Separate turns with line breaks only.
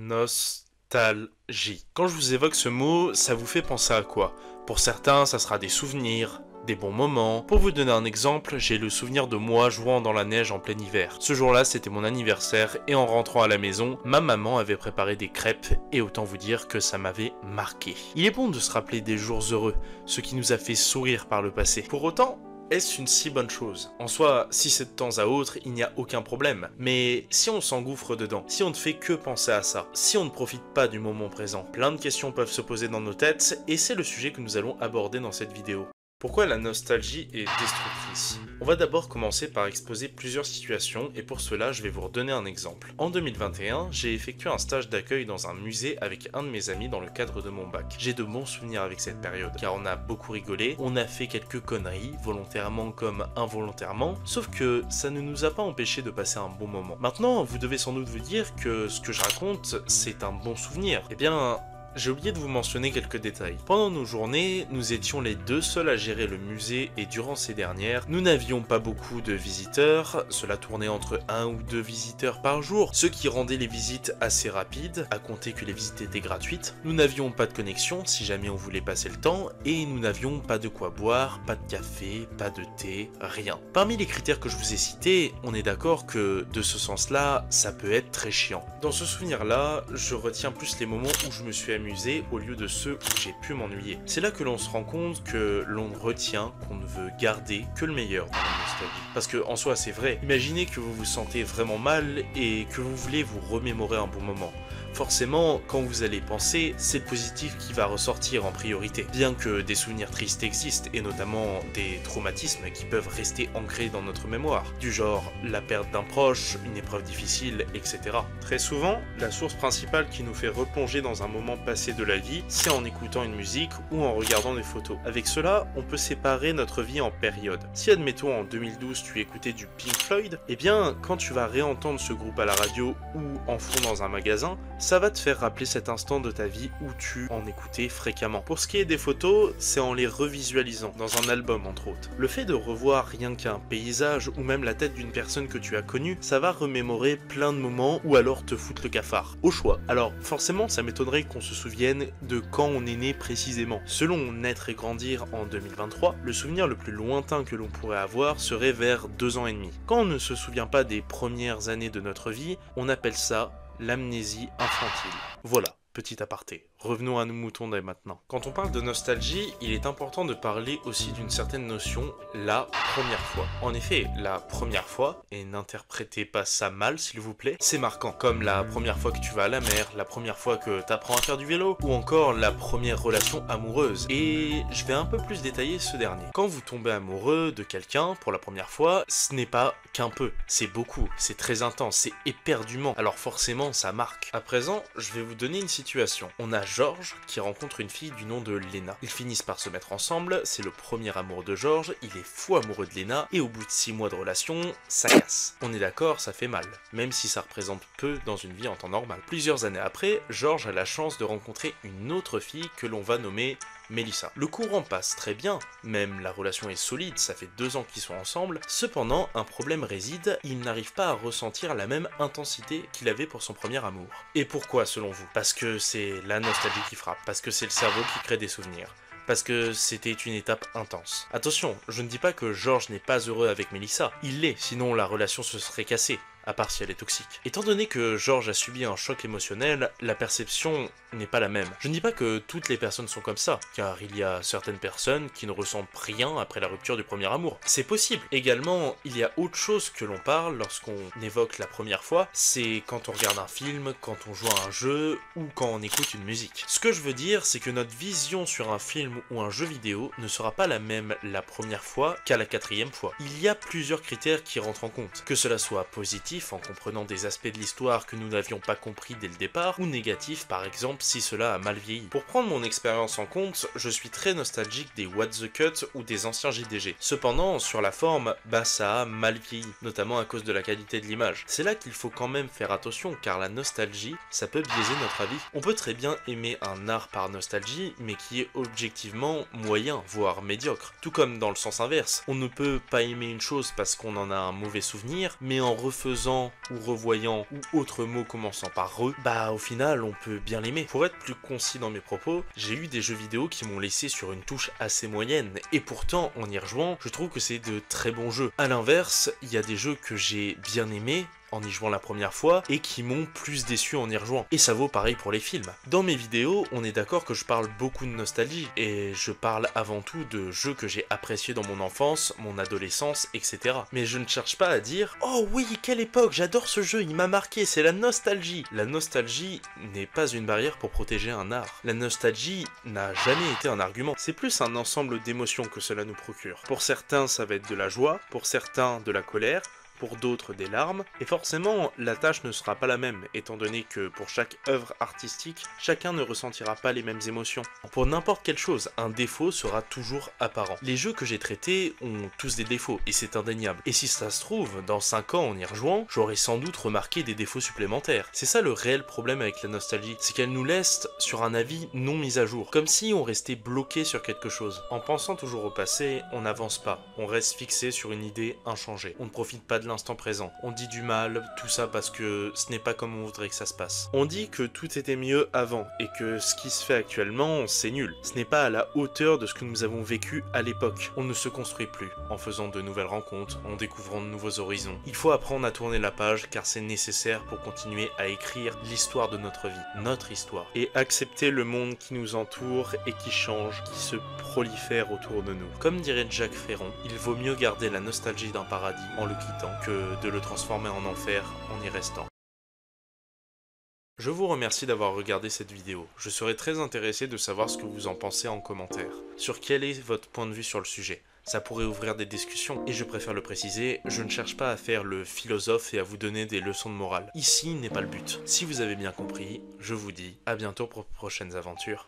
Nostalgie. Quand je vous évoque ce mot, ça vous fait penser à quoi? Pour certains, ça sera des souvenirs, des bons moments. Pour vous donner un exemple, j'ai le souvenir de moi jouant dans la neige en plein hiver. Ce jour-là, c'était mon anniversaire et en rentrant à la maison, ma maman avait préparé des crêpes et autant vous dire que ça m'avait marqué. Il est bon de se rappeler des jours heureux, ce qui nous a fait sourire par le passé. Pour autant, est-ce une si bonne chose? En soi, si c'est de temps à autre, il n'y a aucun problème. Mais si on s'engouffre dedans, si on ne fait que penser à ça, si on ne profite pas du moment présent, plein de questions peuvent se poser dans nos têtes et c'est le sujet que nous allons aborder dans cette vidéo. Pourquoi la nostalgie est destructrice? On va d'abord commencer par exposer plusieurs situations et pour cela je vais vous redonner un exemple. En 2021, j'ai effectué un stage d'accueil dans un musée avec un de mes amis dans le cadre de mon bac. J'ai de bons souvenirs avec cette période car on a beaucoup rigolé, on a fait quelques conneries, volontairement comme involontairement, sauf que ça ne nous a pas empêché de passer un bon moment. Maintenant, vous devez sans doute vous dire que ce que je raconte, c'est un bon souvenir. Eh bien, j'ai oublié de vous mentionner quelques détails. Pendant nos journées, nous étions les deux seuls à gérer le musée et durant ces dernières, nous n'avions pas beaucoup de visiteurs, cela tournait entre 1 ou 2 visiteurs par jour, ce qui rendait les visites assez rapides, à compter que les visites étaient gratuites. Nous n'avions pas de connexion si jamais on voulait passer le temps et nous n'avions pas de quoi boire, pas de café, pas de thé, rien. Parmi les critères que je vous ai cités, on est d'accord que de ce sens-là, ça peut être très chiant. Dans ce souvenir-là, je retiens plus les moments où je me suis amusé au lieu de ceux où j'ai pu m'ennuyer. C'est là que l'on se rend compte que l'on retient, qu'on ne veut garder que le meilleur dans la nostalgie. Parce que en soi c'est vrai, imaginez que vous vous sentez vraiment mal et que vous voulez vous remémorer un bon moment. Forcément, quand vous allez penser, c'est le positif qui va ressortir en priorité. Bien que des souvenirs tristes existent, et notamment des traumatismes qui peuvent rester ancrés dans notre mémoire, du genre la perte d'un proche, une épreuve difficile, etc. Très souvent, la source principale qui nous fait replonger dans un moment passé de la vie, c'est en écoutant une musique ou en regardant des photos. Avec cela, on peut séparer notre vie en périodes. Si admettons en 2012 tu écoutais du Pink Floyd, eh bien quand tu vas réentendre ce groupe à la radio ou en fond dans un magasin, ça va te faire rappeler cet instant de ta vie où tu en écoutais fréquemment. Pour ce qui est des photos, c'est en les revisualisant, dans un album entre autres. Le fait de revoir rien qu'un paysage ou même la tête d'une personne que tu as connue, ça va remémorer plein de moments ou alors te foutre le cafard. Au choix. Alors forcément, ça m'étonnerait qu'on se souvienne de quand on est né précisément. Selon Naître et Grandir en 2023, le souvenir le plus lointain que l'on pourrait avoir serait vers 2 ans et demi. Quand on ne se souvient pas des premières années de notre vie, on appelle ça l'amnésie infantile. Voilà, petit aparté. Revenons à nos moutons dès maintenant. Quand on parle de nostalgie, il est important de parler aussi d'une certaine notion, la première fois. En effet, la première fois, et n'interprétez pas ça mal s'il vous plaît, c'est marquant. Comme la première fois que tu vas à la mer, la première fois que tu apprends à faire du vélo, ou encore la première relation amoureuse. Et je vais un peu plus détailler ce dernier. Quand vous tombez amoureux de quelqu'un pour la première fois, ce n'est pas qu'un peu, c'est beaucoup, c'est très intense, c'est éperdument. Alors forcément, ça marque. À présent, je vais vous donner une situation. On a Georges qui rencontre une fille du nom de Léna. Ils finissent par se mettre ensemble, c'est le premier amour de Georges, il est fou amoureux de Léna et au bout de 6 mois de relation, ça casse. On est d'accord, ça fait mal, même si ça représente peu dans une vie en temps normal. Plusieurs années après, Georges a la chance de rencontrer une autre fille que l'on va nommer Mélissa. Le courant passe très bien, même la relation est solide, ça fait 2 ans qu'ils sont ensemble, cependant un problème réside, il n'arrive pas à ressentir la même intensité qu'il avait pour son premier amour. Et pourquoi selon vous? Parce que c'est la nostalgie qui frappe, parce que c'est le cerveau qui crée des souvenirs. Parce que c'était une étape intense. Attention, je ne dis pas que Georges n'est pas heureux avec Mélissa, il l'est, sinon la relation se serait cassée. À part si elle est toxique. Étant donné que Georges a subi un choc émotionnel, la perception n'est pas la même. Je ne dis pas que toutes les personnes sont comme ça, car il y a certaines personnes qui ne ressentent rien après la rupture du premier amour. C'est possible. Également, il y a autre chose que l'on parle lorsqu'on évoque la première fois, c'est quand on regarde un film, quand on joue à un jeu, ou quand on écoute une musique. Ce que je veux dire, c'est que notre vision sur un film ou un jeu vidéo ne sera pas la même la première fois qu'à la 4e fois. Il y a plusieurs critères qui rentrent en compte, que cela soit positif, en comprenant des aspects de l'histoire que nous n'avions pas compris dès le départ, ou négatif par exemple si cela a mal vieilli. Pour prendre mon expérience en compte, je suis très nostalgique des What the Cut ou des anciens JDG. Cependant, sur la forme, ça a mal vieilli, notamment à cause de la qualité de l'image. C'est là qu'il faut quand même faire attention, car la nostalgie, ça peut biaiser notre avis. On peut très bien aimer un art par nostalgie, mais qui est objectivement moyen, voire médiocre. Tout comme dans le sens inverse, on ne peut pas aimer une chose parce qu'on en a un mauvais souvenir, mais en refaisant faisant ou revoyant ou autre mot commençant par re, bah au final on peut bien l'aimer. Pour être plus concis dans mes propos, j'ai eu des jeux vidéo qui m'ont laissé sur une touche assez moyenne, et pourtant en y rejouant, je trouve que c'est de très bons jeux. A l'inverse, il y a des jeux que j'ai bien aimés en y jouant la première fois et qui m'ont plus déçu en y rejouant. Et ça vaut pareil pour les films. Dans mes vidéos, on est d'accord que je parle beaucoup de nostalgie et je parle avant tout de jeux que j'ai appréciés dans mon enfance, mon adolescence, etc. Mais je ne cherche pas à dire « Oh oui, quelle époque, j'adore ce jeu, il m'a marqué, c'est la nostalgie ». La nostalgie n'est pas une barrière pour protéger un art. La nostalgie n'a jamais été un argument. C'est plus un ensemble d'émotions que cela nous procure. Pour certains, ça va être de la joie, pour certains, de la colère, pour d'autres des larmes, et forcément la tâche ne sera pas la même, étant donné que pour chaque œuvre artistique, chacun ne ressentira pas les mêmes émotions. Pour n'importe quelle chose, un défaut sera toujours apparent. Les jeux que j'ai traités ont tous des défauts, et c'est indéniable. Et si ça se trouve, dans 5 ans en y rejouant, j'aurai sans doute remarqué des défauts supplémentaires. C'est ça le réel problème avec la nostalgie, c'est qu'elle nous laisse sur un avis non mis à jour, comme si on restait bloqué sur quelque chose. En pensant toujours au passé, on n'avance pas, on reste fixé sur une idée inchangée. On ne profite pas de l'instant présent. On dit du mal, tout ça parce que ce n'est pas comme on voudrait que ça se passe. On dit que tout était mieux avant et que ce qui se fait actuellement, c'est nul. Ce n'est pas à la hauteur de ce que nous avons vécu à l'époque. On ne se construit plus en faisant de nouvelles rencontres, en découvrant de nouveaux horizons. Il faut apprendre à tourner la page car c'est nécessaire pour continuer à écrire l'histoire de notre vie, notre histoire. Et accepter le monde qui nous entoure et qui change, qui se prolifère autour de nous. Comme dirait Jacques Ferron, il vaut mieux garder la nostalgie d'un paradis en le quittant que de le transformer en enfer en y restant. Je vous remercie d'avoir regardé cette vidéo. Je serais très intéressé de savoir ce que vous en pensez en commentaire. Sur quel est votre point de vue sur le sujet. Ça pourrait ouvrir des discussions, et je préfère le préciser, je ne cherche pas à faire le philosophe et à vous donner des leçons de morale. Ici n'est pas le but. Si vous avez bien compris, je vous dis à bientôt pour de prochaines aventures.